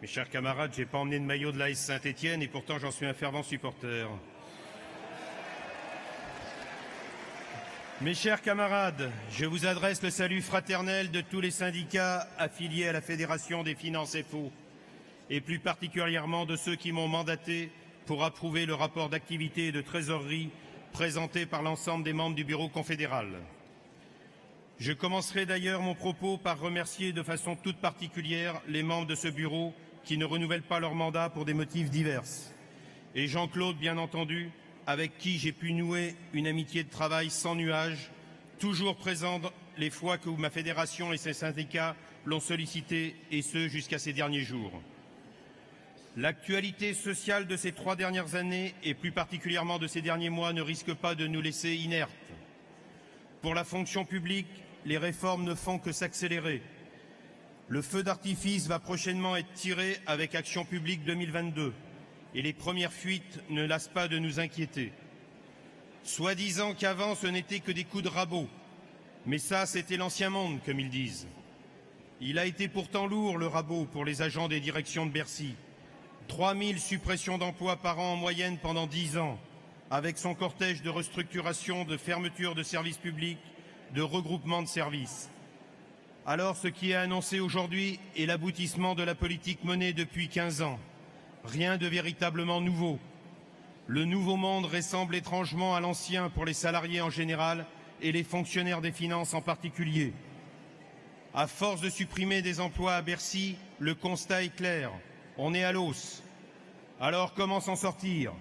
Mes chers camarades, j'ai pas emmené de maillot de l'AS Saint-Étienne et pourtant j'en suis un fervent supporter. Mes chers camarades, je vous adresse le salut fraternel de tous les syndicats affiliés à la Fédération des finances FO, et plus particulièrement de ceux qui m'ont mandaté pour approuver le rapport d'activité et de trésorerie présenté par l'ensemble des membres du bureau confédéral. Je commencerai d'ailleurs mon propos par remercier de façon toute particulière les membres de ce bureau qui ne renouvellent pas leur mandat pour des motifs divers. Et Jean-Claude, bien entendu, avec qui j'ai pu nouer une amitié de travail sans nuage, toujours présent les fois que ma fédération et ses syndicats l'ont sollicité, et ce jusqu'à ces derniers jours. L'actualité sociale de ces 3 dernières années, et plus particulièrement de ces derniers mois, ne risque pas de nous laisser inertes. Pour la fonction publique, les réformes ne font que s'accélérer. Le feu d'artifice va prochainement être tiré avec Action publique 2022 et les premières fuites ne lassent pas de nous inquiéter. Soi-disant qu'avant ce n'était que des coups de rabot, mais ça c'était l'ancien monde comme ils disent. Il a été pourtant lourd le rabot pour les agents des directions de Bercy. 3000 suppressions d'emplois par an en moyenne pendant 10 ans, avec son cortège de restructuration, de fermeture de services publics, de regroupement de services. Alors ce qui est annoncé aujourd'hui est l'aboutissement de la politique menée depuis 15 ans. Rien de véritablement nouveau. Le nouveau monde ressemble étrangement à l'ancien pour les salariés en général et les fonctionnaires des finances en particulier. À force de supprimer des emplois à Bercy, le constat est clair. On est à l'os. Alors comment s'en sortir?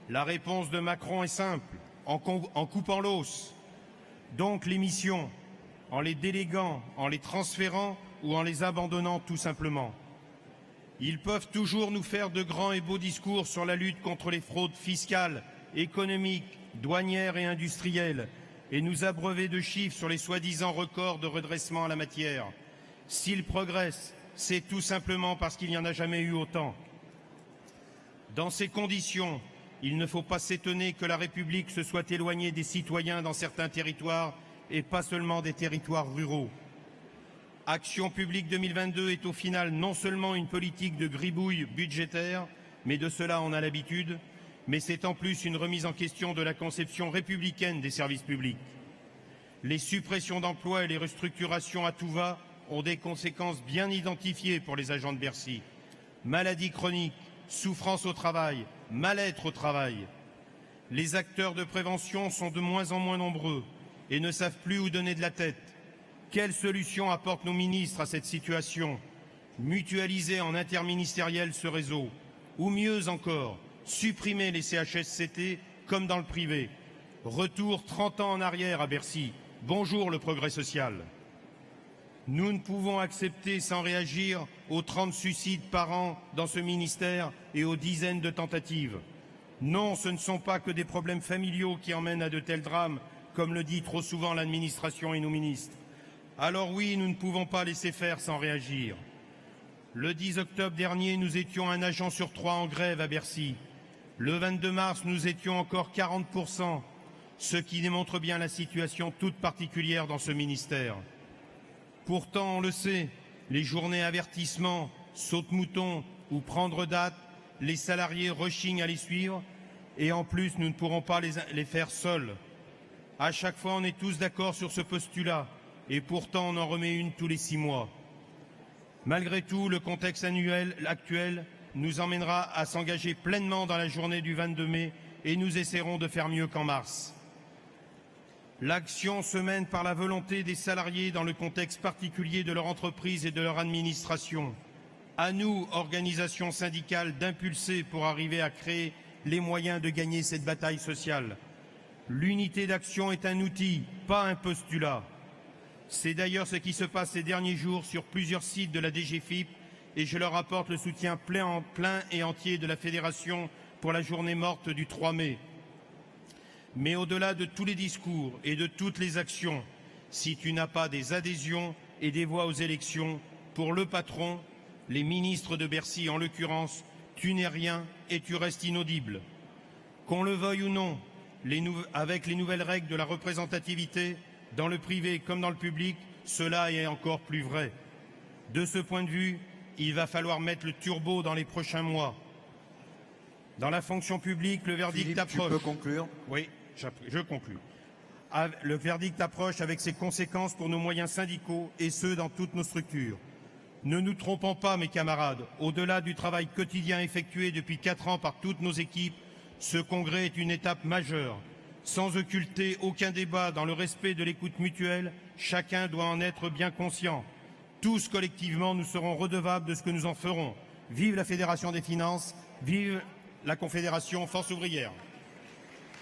La réponse de Macron est simple, en coupant l'os. Donc l'émission, en les déléguant, en les transférant ou en les abandonnant tout simplement. Ils peuvent toujours nous faire de grands et beaux discours sur la lutte contre les fraudes fiscales, économiques, douanières et industrielles et nous abreuver de chiffres sur les soi-disant records de redressement en la matière. S'ils progressent, c'est tout simplement parce qu'il n'y en a jamais eu autant. Dans ces conditions, il ne faut pas s'étonner que la République se soit éloignée des citoyens dans certains territoires et pas seulement des territoires ruraux. Action publique 2022 est au final non seulement une politique de gribouille budgétaire, mais de cela on a l'habitude, mais c'est en plus une remise en question de la conception républicaine des services publics. Les suppressions d'emplois et les restructurations à tout va ont des conséquences bien identifiées pour les agents de Bercy. Maladies chroniques, souffrance au travail, mal-être au travail. Les acteurs de prévention sont de moins en moins nombreux et ne savent plus où donner de la tête. Quelle solution apportent nos ministres à cette situation? Mutualiser en interministériel ce réseau, ou mieux encore, supprimer les CHSCT comme dans le privé. Retour 30 ans en arrière à Bercy. Bonjour le progrès social. Nous ne pouvons accepter sans réagir aux 30 suicides par an dans ce ministère et aux dizaines de tentatives. Non, ce ne sont pas que des problèmes familiaux qui emmènent à de tels drames, comme le dit trop souvent l'administration et nos ministres. Alors oui, nous ne pouvons pas laisser faire sans réagir. Le 10 octobre dernier, nous étions 1 agent sur 3 en grève à Bercy. Le 22 mars, nous étions encore 40%, ce qui démontre bien la situation toute particulière dans ce ministère. Pourtant, on le sait, les journées avertissement, saute-mouton ou prendre date, les salariés rechignent à les suivre et en plus, nous ne pourrons pas les faire seuls. À chaque fois, on est tous d'accord sur ce postulat et pourtant, on en remet une tous les 6 mois. Malgré tout, le contexte actuel nous emmènera à s'engager pleinement dans la journée du 22 mai et nous essaierons de faire mieux qu'en mars. L'action se mène par la volonté des salariés dans le contexte particulier de leur entreprise et de leur administration. À nous, organisations syndicales, d'impulser pour arriver à créer les moyens de gagner cette bataille sociale. L'unité d'action est un outil, pas un postulat. C'est d'ailleurs ce qui se passe ces derniers jours sur plusieurs sites de la DGFiP et je leur apporte le soutien plein et entier de la Fédération pour la journée morte du 3 mai. Mais au-delà de tous les discours et de toutes les actions, si tu n'as pas des adhésions et des voix aux élections, pour le patron, les ministres de Bercy en l'occurrence, tu n'es rien et tu restes inaudible. Qu'on le veuille ou non, avec les nouvelles règles de la représentativité, dans le privé comme dans le public, cela est encore plus vrai. De ce point de vue, il va falloir mettre le turbo dans les prochains mois. Dans la fonction publique, le verdict approche. Tu peux conclure ? Oui, je conclus. Le verdict approche avec ses conséquences pour nos moyens syndicaux et ceux dans toutes nos structures. Ne nous trompons pas, mes camarades, au-delà du travail quotidien effectué depuis 4 ans par toutes nos équipes, ce congrès est une étape majeure. Sans occulter aucun débat, dans le respect de l'écoute mutuelle, chacun doit en être bien conscient. Tous, collectivement, nous serons redevables de ce que nous en ferons. Vive la Fédération des finances, vive la Confédération Force ouvrière.